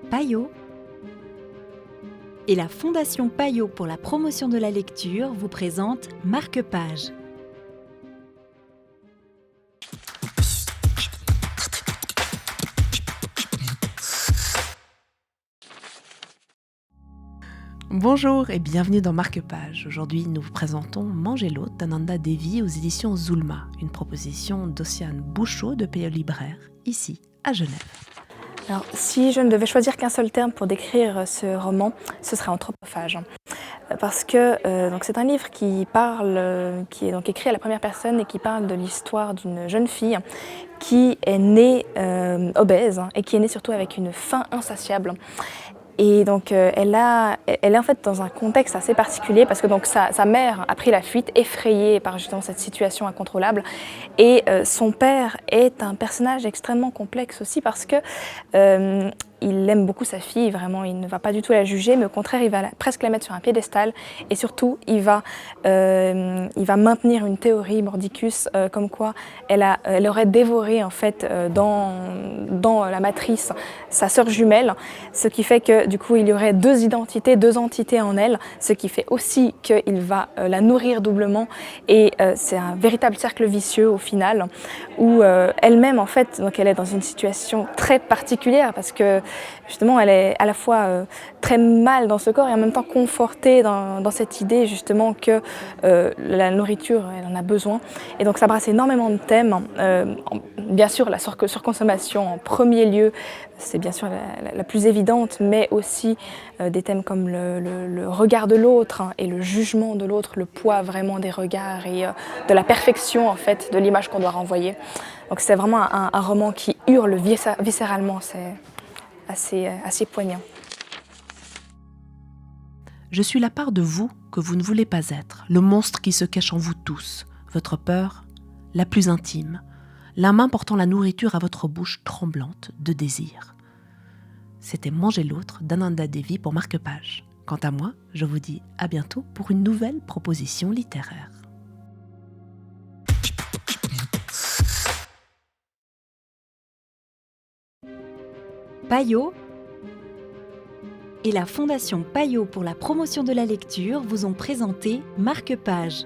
Payot et la Fondation Payot pour la promotion de la lecture vous présente Marque-Page. Bonjour et bienvenue dans Marque-Page. Aujourd'hui, nous vous présentons Manger l'autre d'Ananda Devi aux éditions Zulma, une proposition d'Océane Bouchot de Payot Libraire, ici à Genève. Alors, si je ne devais choisir qu'un seul terme pour décrire ce roman, ce serait anthropophage. Parce que donc c'est un livre qui est donc écrit à la première personne et qui parle de l'histoire d'une jeune fille qui est née obèse et qui est née surtout avec une faim insatiable. Et donc elle est en fait dans un contexte assez particulier parce que donc sa mère a pris la fuite, effrayée par justement cette situation incontrôlable. Et son père est un personnage extrêmement complexe aussi parce que il aime beaucoup sa fille, vraiment, il ne va pas du tout la juger, mais au contraire, il va presque la mettre sur un piédestal. Et surtout, il va maintenir une théorie mordicus comme quoi elle aurait dévoré en fait dans la matrice sa sœur jumelle, ce qui fait que du coup, il y aurait deux identités, deux entités en elle, ce qui fait aussi qu'il va la nourrir doublement. Et c'est un véritable cercle vicieux au final, où elle-même, en fait, donc elle est dans une situation très particulière parce que justement, elle est à la fois très mal dans ce corps et en même temps confortée dans cette idée justement que la nourriture, elle en a besoin. Et donc ça brasse énormément de thèmes. Bien sûr, la surconsommation en premier lieu, c'est bien sûr la plus évidente, mais aussi des thèmes comme le regard de l'autre et le jugement de l'autre, le poids vraiment des regards et de la perfection en fait de l'image qu'on doit renvoyer. Donc c'est vraiment un roman qui hurle viscéralement. C'est assez poignant. Je suis la part de vous que vous ne voulez pas être, le monstre qui se cache en vous tous, votre peur la plus intime, la main portant la nourriture à votre bouche tremblante de désir. C'était Manger l'autre d'Ananda Devi pour Marque-Page. Quant à moi, je vous dis à bientôt pour une nouvelle proposition littéraire. Payot et la Fondation Payot pour la promotion de la lecture vous ont présenté Marque-Page.